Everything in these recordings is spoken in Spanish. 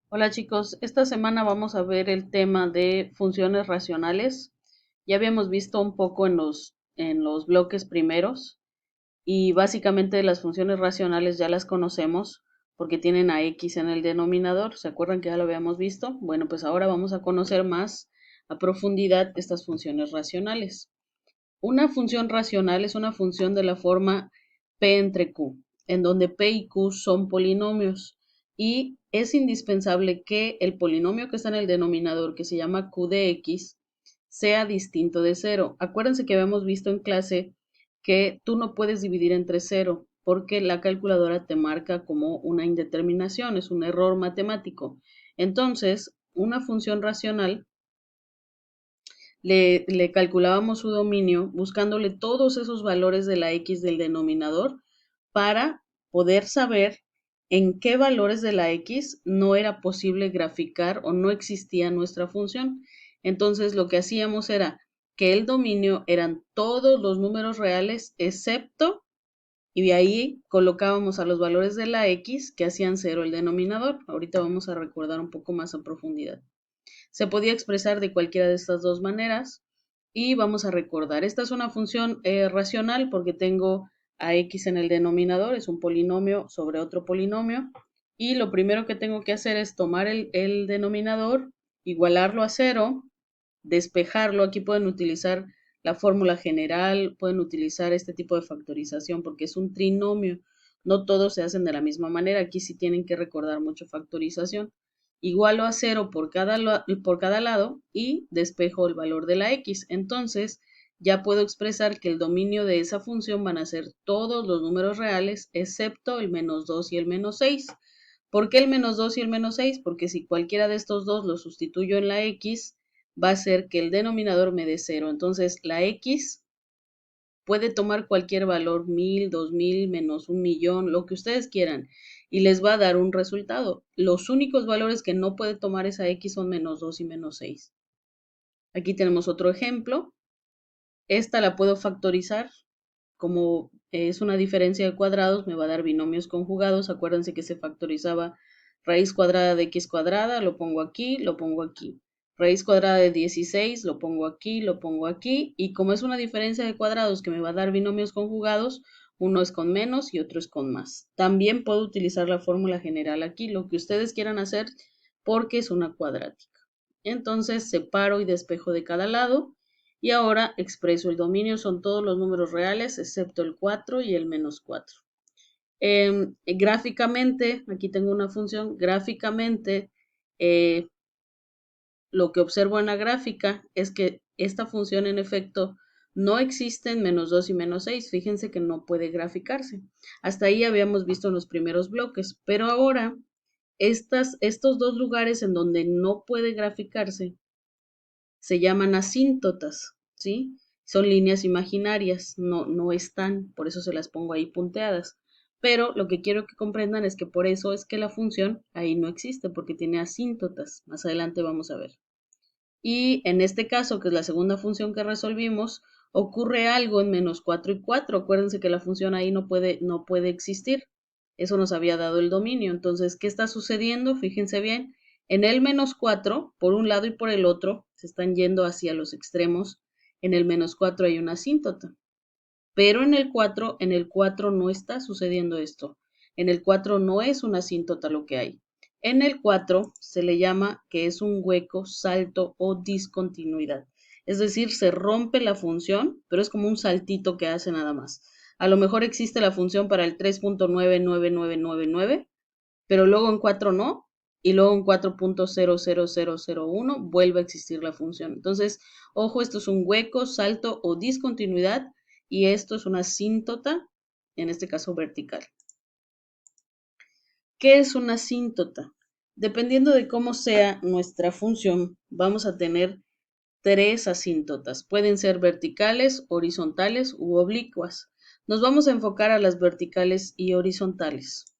Hola chicos, esta semana vamos a ver el tema de funciones racionales. Ya habíamos visto un poco en los bloques primeros y básicamente las funciones racionales ya las conocemos porque tienen a x en el denominador. ¿Se acuerdan que ya lo habíamos visto? Bueno, pues ahora vamos a conocer más a profundidad estas funciones racionales. Una función racional es una función de la forma P entre Q, en donde P y Q son polinomios y es indispensable que el polinomio que está en el denominador, que se llama Q de X, sea distinto de cero. Acuérdense que habíamos visto en clase que tú no puedes dividir entre cero porque la calculadora te marca como una indeterminación, es un error matemático. Entonces, una función racional le calculábamos su dominio buscándole todos esos valores de la x del denominador para poder saber en qué valores de la x no era posible graficar o no existía nuestra función. Entonces lo que hacíamos era que el dominio eran todos los números reales excepto, y de ahí colocábamos a los valores de la x que hacían cero el denominador. Ahorita vamos a recordar un poco más a profundidad. Se podía expresar de cualquiera de estas dos maneras y vamos a recordar, esta es una función racional porque tengo a x en el denominador, es un polinomio sobre otro polinomio y lo primero que tengo que hacer es tomar el denominador, igualarlo a cero, despejarlo. Aquí pueden utilizar la fórmula general, pueden utilizar este tipo de factorización porque es un trinomio, no todos se hacen de la misma manera, aquí sí tienen que recordar mucho factorización. Igualo a cero por cada lado y despejo el valor de la x. Entonces ya puedo expresar que el dominio de esa función van a ser todos los números reales excepto el menos 2 y el menos 6. ¿Por qué el menos 2 y el menos 6? Porque si cualquiera de estos dos lo sustituyo en la x, va a ser que el denominador me dé cero. Entonces la x puede tomar cualquier valor, 1000, 2000, menos 1.000.000, lo que ustedes quieran, y les va a dar un resultado. Los únicos valores que no puede tomar esa x son menos 2 y menos 6. Aquí tenemos otro ejemplo. Esta la puedo factorizar. Como es una diferencia de cuadrados, me va a dar binomios conjugados. Acuérdense que se factorizaba raíz cuadrada de x cuadrada, lo pongo aquí, lo pongo aquí. Raíz cuadrada de 16, lo pongo aquí, lo pongo aquí. Y como es una diferencia de cuadrados que me va a dar binomios conjugados, uno es con menos y otro es con más. También puedo utilizar la fórmula general aquí, lo que ustedes quieran hacer, porque es una cuadrática. Entonces separo y despejo de cada lado y ahora expreso el dominio, son todos los números reales excepto el 4 y el menos 4. Gráficamente, aquí tengo una función, gráficamente eh, lo que observo en la gráfica es que esta función en efecto no existe en menos 2 y menos 6. Fíjense que no puede graficarse. Hasta ahí habíamos visto en los primeros bloques, pero ahora estos dos lugares en donde no puede graficarse se llaman asíntotas, ¿sí? Son líneas imaginarias, no están, por eso se las pongo ahí punteadas. Pero lo que quiero que comprendan es que por eso es que la función ahí no existe, porque tiene asíntotas. Más adelante vamos a ver. Y en este caso, que es la segunda función que resolvimos, ocurre algo en menos 4 y 4. Acuérdense que la función ahí no puede existir. Eso nos había dado el dominio. Entonces, ¿qué está sucediendo? Fíjense bien. En el menos 4, por un lado y por el otro, se están yendo hacia los extremos. En el menos 4 hay una asíntota. Pero en el 4 no está sucediendo esto. En el 4 no es una asíntota lo que hay. En el 4 se le llama que es un hueco, salto o discontinuidad. Es decir, se rompe la función, pero es como un saltito que hace nada más. A lo mejor existe la función para el 3.99999, pero luego en 4 no, y luego en 4.00001 vuelve a existir la función. Entonces, ojo, esto es un hueco, salto o discontinuidad, y esto es una asíntota, en este caso vertical. ¿Qué es una asíntota? Dependiendo de cómo sea nuestra función, vamos a tener tres asíntotas. Pueden ser verticales, horizontales u oblicuas. Nos vamos a enfocar a las verticales y horizontales.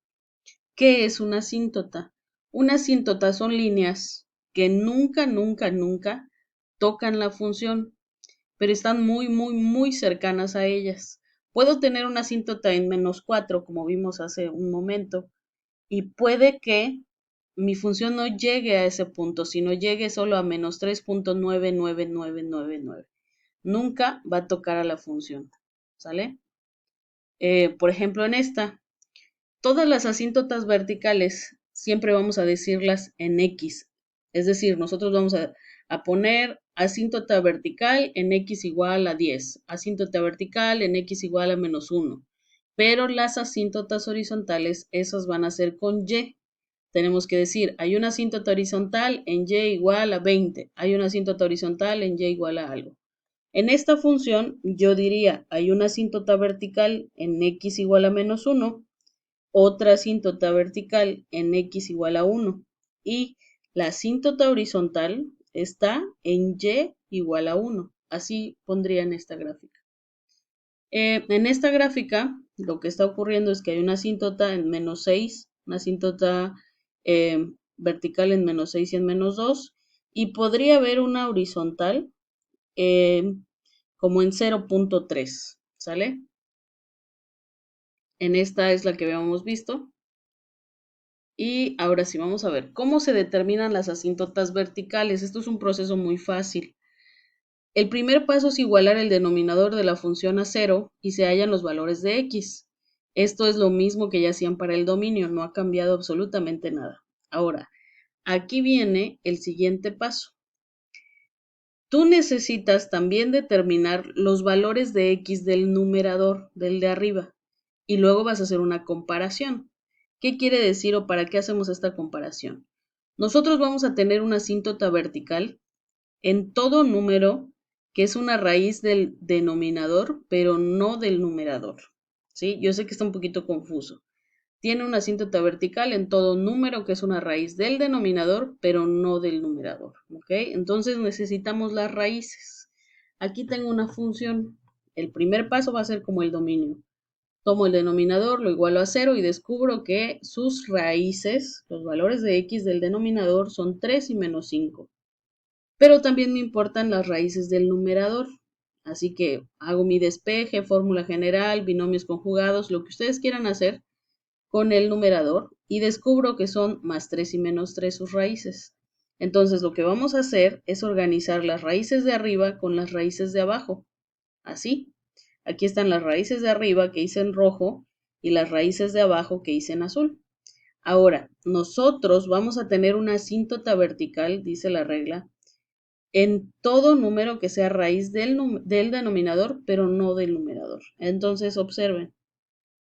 ¿Qué es una asíntota? Una asíntota son líneas que nunca, nunca, nunca tocan la función, pero están muy, muy, muy cercanas a ellas. Puedo tener una asíntota en menos 4, como vimos hace un momento, y puede que mi función no llegue a ese punto, sino llegue solo a menos 3.99999. Nunca va a tocar a la función, ¿sale? Por ejemplo, en esta, todas las asíntotas verticales siempre vamos a decirlas en X. Es decir, nosotros vamos a poner asíntota vertical en X igual a 10, asíntota vertical en X igual a menos 1. Pero las asíntotas horizontales, esas van a ser con Y. Tenemos que decir, hay una asíntota horizontal en Y igual a 20, hay una asíntota horizontal en Y igual a algo. En esta función, yo diría, hay una asíntota vertical en X igual a menos 1, otra asíntota vertical en X igual a 1, y la asíntota horizontal está en Y igual a 1. Así pondría en esta gráfica. En esta gráfica, lo que está ocurriendo es que hay una asíntota en menos 6, una asíntota vertical en menos 6 y en menos 2, y podría haber una horizontal como en 0.3, ¿sale? En esta es la que habíamos visto. Y ahora sí, vamos a ver cómo se determinan las asíntotas verticales. Esto es un proceso muy fácil. El primer paso es igualar el denominador de la función a 0 y se hallan los valores de x. Esto es lo mismo que ya hacían para el dominio, no ha cambiado absolutamente nada. Ahora, aquí viene el siguiente paso. Tú necesitas también determinar los valores de x del numerador, del de arriba, y luego vas a hacer una comparación. ¿Qué quiere decir o para qué hacemos esta comparación? Nosotros vamos a tener una asíntota vertical en todo número que es una raíz del denominador, pero no del numerador. ¿Sí? Yo sé que está un poquito confuso. Tiene una asíntota vertical en todo número que es una raíz del denominador, pero no del numerador. ¿Ok? Entonces necesitamos las raíces. Aquí tengo una función. El primer paso va a ser como el dominio. Tomo el denominador, lo igualo a 0 y descubro que sus raíces, los valores de x del denominador, son 3 y menos 5. Pero también me importan las raíces del numerador. Así que hago mi despeje, fórmula general, binomios conjugados, lo que ustedes quieran hacer con el numerador y descubro que son más 3 y menos 3 sus raíces. Entonces lo que vamos a hacer es organizar las raíces de arriba con las raíces de abajo. Así. Aquí están las raíces de arriba que hice en rojo y las raíces de abajo que hice en azul. Ahora, nosotros vamos a tener una asíntota vertical, dice la regla, en todo número que sea raíz del denominador, pero no del numerador. Entonces, observen,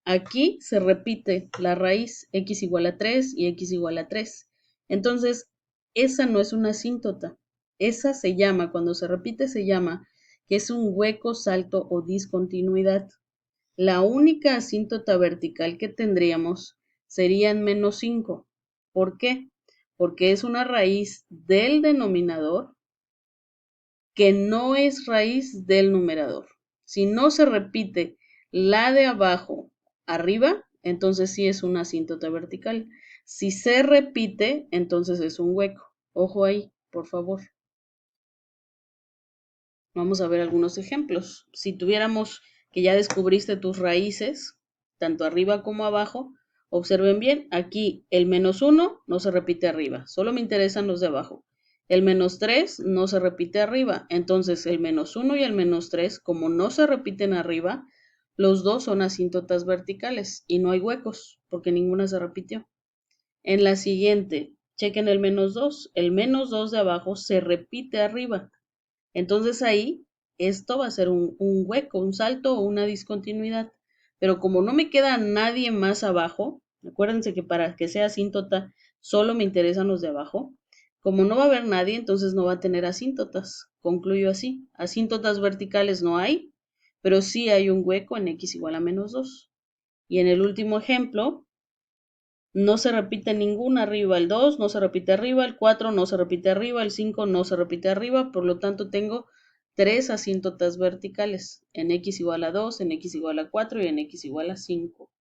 aquí se repite la raíz x igual a 3 y x igual a 3. Entonces, esa no es una asíntota. Esa se llama, cuando se repite, se llama que es un hueco, salto o discontinuidad. La única asíntota vertical que tendríamos sería en menos 5. ¿Por qué? Porque es una raíz del denominador que no es raíz del numerador. Si no se repite la de abajo arriba, entonces sí es una asíntota vertical. Si se repite, entonces es un hueco. Ojo ahí, por favor. Vamos a ver algunos ejemplos. Si tuviéramos que ya descubriste tus raíces, tanto arriba como abajo, observen bien, aquí el menos 1 no se repite arriba, solo me interesan los de abajo. El menos 3 no se repite arriba, entonces el menos 1 y el menos 3, como no se repiten arriba, los dos son asíntotas verticales y no hay huecos, porque ninguna se repitió. En la siguiente, chequen el menos 2 de abajo se repite arriba, entonces ahí esto va a ser un hueco, un salto o una discontinuidad. Pero como no me queda nadie más abajo, acuérdense que para que sea asíntota solo me interesan los de abajo. Como no va a haber nadie, entonces no va a tener asíntotas. Concluyo así. Asíntotas verticales no hay, pero sí hay un hueco en x igual a menos 2. Y en el último ejemplo, no se repite ninguna arriba, el 2 no se repite arriba, el 4 no se repite arriba, el 5 no se repite arriba, por lo tanto tengo tres asíntotas verticales, en x igual a 2, en x igual a 4 y en x igual a 5.